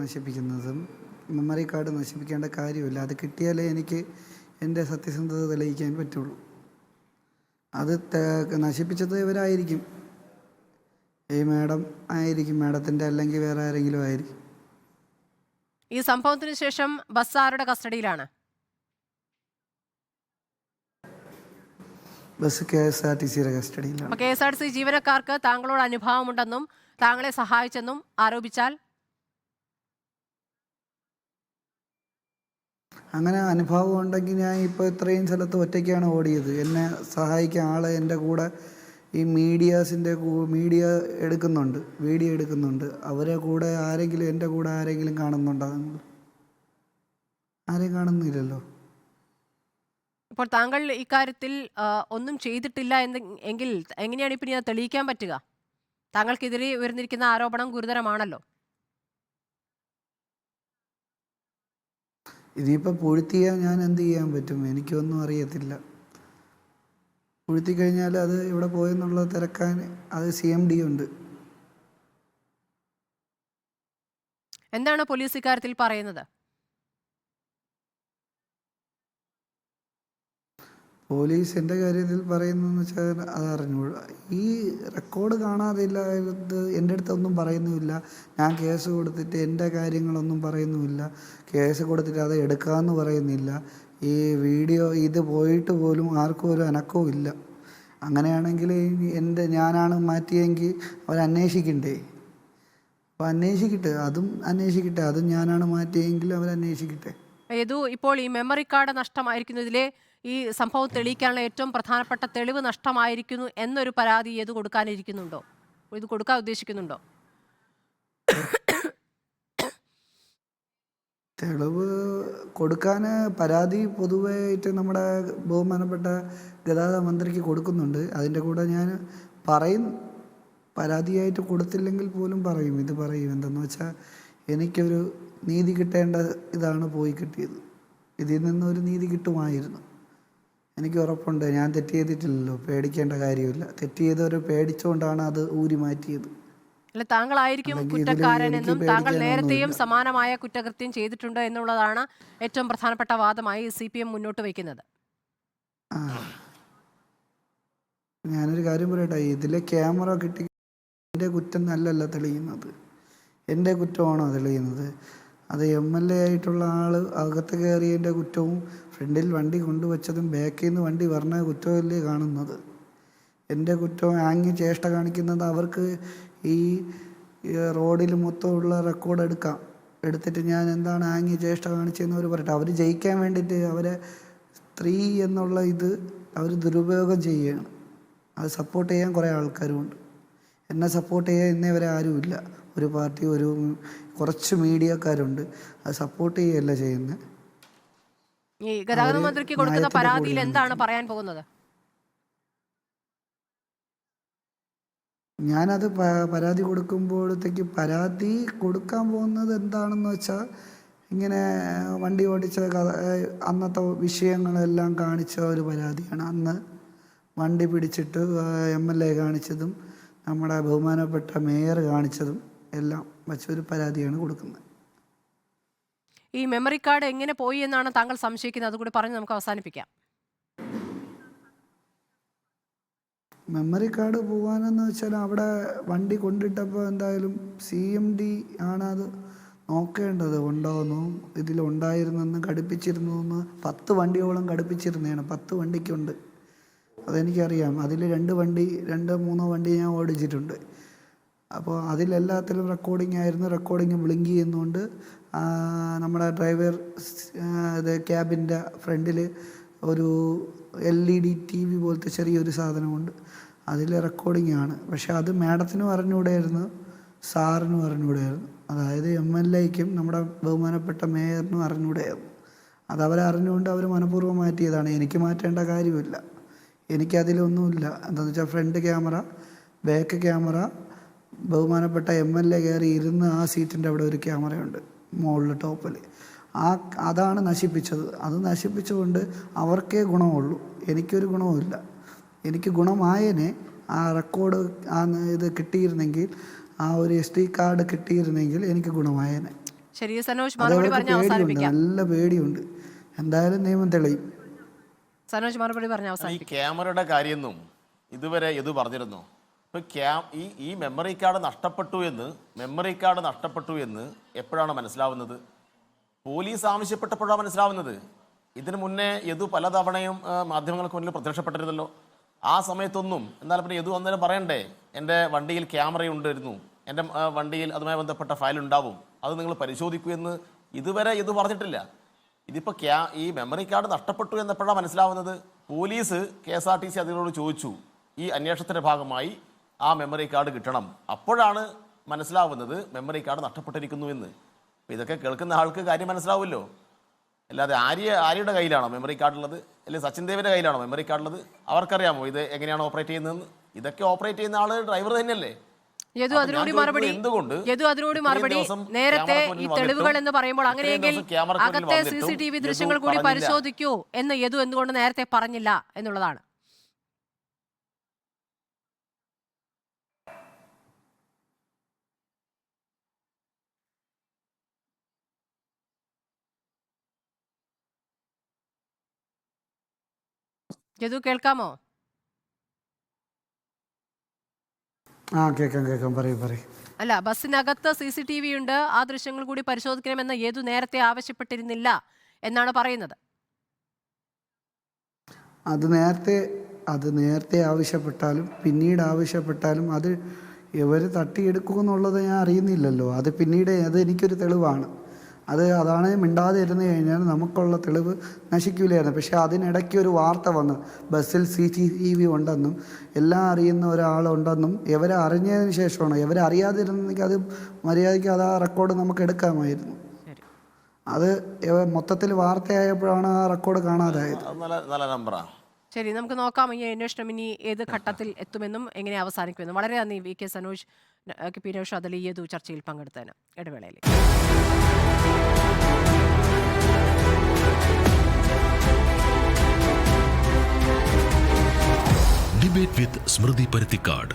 നശിപ്പിക്കുന്നതും memory card നശിപ്പിക്കേണ്ട കാര്യമില്ല. അത് കിട്ടിയാലേ എനിക്ക് എൻ്റെ സത്യസന്ധത തെളിയിക്കാൻ പറ്റുള്ളൂ. അത് നശിപ്പിച്ചത് ഇവരായിരിക്കും. ഈ മാഡം ആയിരിക്കും, മാഡത്തിൻ്റെ അല്ലെങ്കിൽ വേറെ ആരെങ്കിലും ആയിരിക്കും. ഈ സംഭവത്തിന് ശേഷം ബസ് ആരുടെ കസ്റ്റഡിയിലാണ്? ബസ് KSRTCയുടെ കസ്റ്റഡിയിലാണ്. KSRTC ജീവനക്കാർക്ക് താങ്കളോട് അനുഭാവമുണ്ടെന്നും താങ്കളെ സഹായിച്ചെന്നും ആരോപിച്ചാൽ? അങ്ങനെ അനുഭവം ഉണ്ടെങ്കിൽ ഞാൻ ഇപ്പോൾ ഇത്രയും സ്ഥലത്ത് ഒറ്റയ്ക്കാണ് ഓടിയത്. എന്നെ സഹായിക്കാൻ ആൾ എൻ്റെ കൂടെ ഈ മീഡിയ എടുക്കുന്നുണ്ട്, വീഡിയോ എടുക്കുന്നുണ്ട്. അവരെ കൂടെ ആരെങ്കിലും, എൻ്റെ കൂടെ ആരെങ്കിലും കാണുന്നുണ്ടോ? നിങ്ങൾ ആരെയും കാണുന്നില്ലല്ലോ. ഇപ്പോൾ താങ്കൾ ഇക്കാര്യത്തിൽ ഒന്നും ചെയ്തിട്ടില്ല എങ്കിൽ എങ്ങനെയാണ് ഇപ്പം ഇത് തെളിയിക്കാൻ പറ്റുക? താങ്കൾക്കെതിരെ ഉയർന്നിരിക്കുന്ന ആരോപണം ഗുരുതരമാണല്ലോ. ഇനിയിപ്പോൾ പൂഴ്ത്തിയാൽ ഞാൻ എന്ത് ചെയ്യാൻ പറ്റും? എനിക്കൊന്നും അറിയത്തില്ല. പൂഴ്ത്തി കഴിഞ്ഞാൽ അത് ഇവിടെ പോയെന്നുള്ളത് തിരക്കാൻ അത് CMD ഉണ്ട്. എന്താണ് പോലീസ് ഇക്കാര്യത്തിൽ പറയുന്നത്? പോലീസ് എൻ്റെ കാര്യത്തിൽ പറയുന്നതെന്ന് വെച്ചാൽ അത് അറിഞ്ഞൂടാ. ഈ റെക്കോർഡ് കാണാതില്ല, എൻ്റെ അടുത്തൊന്നും പറയുന്നുമില്ല. ഞാൻ കേസ് കൊടുത്തിട്ട് എൻ്റെ കാര്യങ്ങളൊന്നും പറയുന്നുമില്ല. കേസ് കൊടുത്തിട്ട് അത് എടുക്കാമെന്ന് പറയുന്നില്ല. ഈ വീഡിയോ ഇത് പോയിട്ട് പോലും ആർക്കും ഒരു അനക്കവും ഇല്ല. അങ്ങനെയാണെങ്കിൽ ഞാനാണ് മാറ്റിയെങ്കിൽ അവരന്വേഷിക്കണ്ടേ? അപ്പോൾ അന്വേഷിക്കട്ടെ. അതും ഞാനാണ് മാറ്റിയെങ്കിൽ അവരന്വേഷിക്കട്ടെ. ഇപ്പോൾ ഈ മെമ്മറി കാർഡ് നഷ്ടമായിരിക്കുന്നതിലെ ഈ സംഭവം തെളിയിക്കാനുള്ള ഏറ്റവും പ്രധാനപ്പെട്ട തെളിവ് നഷ്ടമായിരിക്കുന്നു എന്നൊരു പരാതി ഇത് കൊടുക്കാൻ ഉദ്ദേശിക്കുന്നുണ്ടോ? തെളിവ് കൊടുക്കാൻ പരാതി പൊതുവായിട്ട് നമ്മുടെ ബഹുമാനപ്പെട്ട ഗതാഗത മന്ത്രിക്ക് കൊടുക്കുന്നുണ്ട്. അതിൻ്റെ കൂടെ ഞാൻ പരാതിയായിട്ട് കൊടുത്തില്ലെങ്കിൽ പോലും പറയും. എന്തെന്ന് വെച്ചാൽ എനിക്കൊരു നീതി കിട്ടേണ്ട ഇതാണ് പോയി കിട്ടിയത്. ഇതിൽ നിന്നൊരു നീതി കിട്ടുമായിരുന്നു. എനിക്ക് ഉറപ്പുണ്ട്. ഞാൻ തെറ്റ് ചെയ്തിട്ടില്ലല്ലോ, പേടിക്കേണ്ട കാര്യമില്ല. തെറ്റ് ചെയ്തവർ പേടിച്ചുകൊണ്ടാണ് അത് ഊരി മാറ്റിയത്. അല്ല, താങ്കളായിരിക്കും കുറ്റക്കാരൻ എന്നും താങ്കൾ നേരത്തെയും സമാനമായ കുറ്റകൃത്യം ചെയ്തിട്ടുണ്ട് എന്നുള്ളതാണ് ഏറ്റവും പ്രധാനപ്പെട്ട വാദമായി CPM മുന്നോട്ട് വയ്ക്കുന്നത്. ഞാനൊരു കാര്യം പറയട്ടെ, ഇതിലെ ക്യാമറ കിട്ടി എൻ്റെ കുറ്റം നല്ലല്ല തെളിയുന്നത്, എൻ്റെ കുറ്റമാണോ തെളിയുന്നത്? അത് MLA ആയിട്ടുള്ള ആൾ അകത്ത് കയറിയതിൻ്റെ കുറ്റവും ഫ്രണ്ടിൽ വണ്ടി കൊണ്ടുവച്ചതും ബാക്കിൽ നിന്ന് വണ്ടി പറഞ്ഞ കുറ്റമല്ലേ കാണുന്നത്. എൻ്റെ കുറ്റം ആംഗ്യ ചേഷ്ട കാണിക്കുന്നത് അവർക്ക് ഈ റോഡിൽ മൊത്തമുള്ള റെക്കോർഡ് എടുത്തിട്ട് ഞാൻ എന്താണ് ആംഗ്യ ചേഷ്ട കാണിച്ചതെന്ന് അവർ പറയട്ടെ. അവർ ജയിക്കാൻ വേണ്ടിയിട്ട് അവരെ സ്ത്രീ എന്നുള്ള അവർ ദുരുപയോഗം ചെയ്യുകയാണ്. അത് സപ്പോർട്ട് ചെയ്യാൻ കുറേ ആൾക്കാരുമുണ്ട്. എന്നെ സപ്പോർട്ട് ചെയ്യാൻ ഇന്നേവരെ ആരുമില്ല. ഒരു പാർട്ടി, കുറച്ച് മീഡിയക്കാരുണ്ട്. അത് സപ്പോർട്ട് ചെയ്യുകയല്ല ചെയ്യുന്നത്. ഈ ഗതാഗത മന്ത്രിക്ക് കൊടുക്കുന്ന പരാതിയിൽ എന്താണ് പറയാൻ പോകുന്നത്? ഞാനത് പരാതി കൊടുക്കുമ്പോഴത്തേക്ക് പരാതി കൊടുക്കാൻ പോകുന്നത് എന്താണെന്ന് വെച്ചാൽ, ഇങ്ങനെ വണ്ടി ഓടിച്ച അന്നത്തെ വിഷയങ്ങളെല്ലാം കാണിച്ച ഒരു പരാതിയാണ്. അന്ന് വണ്ടി പിടിച്ചിട്ട് MLA കാണിച്ചതും നമ്മുടെ ബഹുമാനപ്പെട്ട മേയർ കാണിച്ചതും എല്ലാം വച്ചൊരു പരാതിയാണ് കൊടുക്കുന്നത്. ഈ മെമ്മറി കാർഡ് എങ്ങനെ പോയി എന്നാണ് താങ്കൾ സംശയിക്കുന്നത്? അതുകൂടി പറഞ്ഞ് നമുക്ക് അവസാനിപ്പിക്കാം. മെമ്മറി കാർഡ് പോകാനെന്ന് വെച്ചാൽ അവിടെ വണ്ടി കൊണ്ടിട്ടപ്പോൾ എന്തായാലും CMD ആണ് അത് നോക്കേണ്ടത്. ഉണ്ടോയെന്നും ഇതിലുണ്ടായിരുന്നെന്ന് ഘടിപ്പിച്ചിരുന്നു 10 വണ്ടിയോളം ഘടിപ്പിച്ചിരുന്നതാണ്. 10 വണ്ടിക്കുണ്ട്, അതെനിക്കറിയാം. അതിൽ 2-3 വണ്ടി ഞാൻ ഓടിച്ചിട്ടുണ്ട്. അപ്പോൾ അതിലെല്ലാത്തിലും റെക്കോർഡിംഗ് ആയിരുന്നു. റെക്കോർഡിങ് ബ്ലിങ്ക് ചെയ്യുന്നുണ്ട്. നമ്മുടെ ഡ്രൈവർ ക്യാബിൻ്റെ ഫ്രണ്ടിൽ ഒരു LED TV പോലത്തെ ചെറിയൊരു സാധനമുണ്ട്. അതിൽ റെക്കോർഡിംഗ് ആണ്. പക്ഷെ അത് മാഡത്തിനും അറിഞ്ഞുകൂടായിരുന്നു, സാറിനും അറിഞ്ഞുകൂടായിരുന്നു. അതായത് MLAയ്ക്കും നമ്മുടെ ബഹുമാനപ്പെട്ട മേയറിനും അറിഞ്ഞുകൂടായിരുന്നു. അതവരറിഞ്ഞുകൊണ്ട് അവർ മനഃപൂർവ്വം മാറ്റിയതാണ്. എനിക്ക് മാറ്റേണ്ട കാര്യമില്ല. എനിക്കതിലൊന്നുമില്ല. എന്താണെന്ന് വെച്ചാൽ ഫ്രണ്ട് ക്യാമറ, ബാക്ക് ക്യാമറ, ബഹുമാനപ്പെട്ട MLA കയറി ഇരുന്ന് ആ സീറ്റിൻ്റെ അവിടെ ഒരു ക്യാമറയുണ്ട് മുകളിൽ ടോപ്പിൽ. അതാണ് നശിപ്പിച്ചത്. അത് നശിപ്പിച്ചുകൊണ്ട് അവർക്കേ ഗുണമുള്ളൂ, എനിക്കൊരു ഗുണവുമില്ല. എനിക്ക് ഗുണമായനെ ആ റെക്കോർഡ് ഇത് കിട്ടിയിരുന്നെങ്കിൽ, ആ ഒരു SD കാർഡ് കിട്ടിയിരുന്നെങ്കിൽ എനിക്ക് ഗുണമായനെ. ശരി സനോജ്, അത് മറുപടി അവർക്ക് പറഞ്ഞ് പേടിയുണ്ട്, അവസാനിപ്പിക്കാം. നല്ല പേടിയുണ്ട്. എന്തായാലും നിയമം തെളിയും. സനോജ് മറുപടി പറഞ്ഞ് ഈ അവസാനിപ്പിക്കാം. ക്യാമറയുടെ കാര്യമൊന്നും ഇതുവരെ ഇത് പറഞ്ഞിരുന്നു. ഇപ്പൊ ഈ മെമ്മറി കാർഡ് നഷ്ടപ്പെട്ടു എന്ന് എപ്പോഴാണ് മനസ്സിലാവുന്നത്? പോലീസ് ആവശ്യപ്പെട്ടപ്പോഴാണ് മനസ്സിലാവുന്നത്. ഇതിനു മുന്നേ യദു പലതവണയും മാധ്യമങ്ങൾക്ക് മുന്നിൽ പ്രത്യക്ഷപ്പെട്ടിരുന്നല്ലോ. ആ സമയത്തൊന്നും എന്നാലും പിന്നെ യദു അന്നേരം പറയണ്ടേ, എൻ്റെ വണ്ടിയിൽ ക്യാമറ ഉണ്ടായിരുന്നു, എൻ്റെ വണ്ടിയിൽ അതുമായി ബന്ധപ്പെട്ട ഫയൽ ഉണ്ടാവും, അത് നിങ്ങൾ പരിശോധിക്കൂ എന്ന് ഇതുവരെ യദു പറഞ്ഞിട്ടില്ല. ഇതിപ്പോൾ ഈ മെമ്മറി കാർഡ് നഷ്ടപ്പെട്ടു എന്നെപ്പോഴാണ് മനസ്സിലാവുന്നത്? പോലീസ് KSRTC അധികൃതരോട് ചോദിച്ചു, ഈ അന്വേഷണത്തിൻ്റെ ഭാഗമായി ആ മെമ്മറി കാർഡ് കിട്ടണം. അപ്പോഴാണ് മനസ്സിലാവുന്നത് മെമ്മറി കാർഡ് നഷ്ടപ്പെട്ടിരിക്കുന്നു എന്ന്. അപ്പോൾ ഇതൊക്കെ കേൾക്കുന്ന ആൾക്ക് കാര്യം മനസ്സിലാവുമല്ലോ. അല്ലാതെ ആര്യയുടെ കയ്യിലാണോ മെമ്മറി കാർഡുള്ളത്, അല്ലെങ്കിൽ സച്ചിൻ ദേവിൻ്റെ കയ്യിലാണോ മെമ്മറി കാർഡുള്ളത്? അവർക്കറിയാമോ ഇത് എങ്ങനെയാണ് ഓപ്പറേറ്റ് ചെയ്യുന്നതെന്ന്? ഇതൊക്കെ ഓപ്പറേറ്റ് ചെയ്യുന്ന ആൾ ഡ്രൈവർ തന്നെയല്ലേ? യദു അതിനോട് മറുപടി നേരത്തെ ഈ തെളിവുകൾ എന്ന് പറയുമ്പോൾ അങ്ങനെയെങ്കിൽ അകത്തെ CCTV ദൃശ്യങ്ങൾ കൂടി പരിശോധിക്കൂ എന്ന് യദു എന്തുകൊണ്ട് നേരത്തെ പറഞ്ഞില്ല എന്നുള്ളതാണ്. യദു കേൾക്കാമോ? കേൾക്കാം. പറയൂ. അല്ല, ബസ്സിനകത്ത് CCTV ഉണ്ട്, ആ ദൃശ്യങ്ങൾ കൂടി പരിശോധിക്കണമെന്ന് യദു നേരത്തെ ആവശ്യപ്പെട്ടിരുന്നില്ല എന്നാണ് പറയുന്നത്. അത് നേരത്തെ ആവശ്യപ്പെട്ടാലും പിന്നീട് ആവശ്യപ്പെട്ടാലും അത് ഇവർ തട്ടിയെടുക്കുമെന്നുള്ളത് ഞാൻ അറിയുന്നില്ലല്ലോ. അത് പിന്നീട് എനിക്കൊരു തെളിവാണ്. അതാണ് മിണ്ടാതെ ഇരുന്ന് കഴിഞ്ഞാൽ നമുക്കുള്ള തെളിവ് നശിക്കില്ലായിരുന്നു. പക്ഷേ അതിനിടയ്ക്ക് ഒരു വാർത്ത വന്നു, ബസ്സിൽ CCTV ഉണ്ടെന്നും എല്ലാം അറിയുന്ന ഒരാളുണ്ടെന്നും. ഇവരെ അറിഞ്ഞതിന് ശേഷമാണ്. ഇവരെ അറിയാതിരുന്നെങ്കിൽ അത് മര്യാദയ്ക്ക് ആ റെക്കോർഡ് നമുക്ക് എടുക്കാമായിരുന്നു. അത് മൊത്തത്തിൽ വാർത്തയായപ്പോഴാണ് ആ റെക്കോർഡ് കാണാതായത്. നല്ല നമ്പറാ. ശരി, നമുക്ക് നോക്കാം ഈ അന്വേഷണം ഇനി ഏത് ഘട്ടത്തിൽ എത്തുമെന്നും എങ്ങനെ അവസാനിക്കുമെന്നും. വളരെ നന്ദി VK സനോജ്, KP നൗഷാദ് അലി, യദു ചർച്ചയിൽ പങ്കെടുത്തതിന്. ഇടവേളയിൽ ഡിബേറ്റ് വിത്ത് സ്മൃതി പരുത്തിക്കാട്.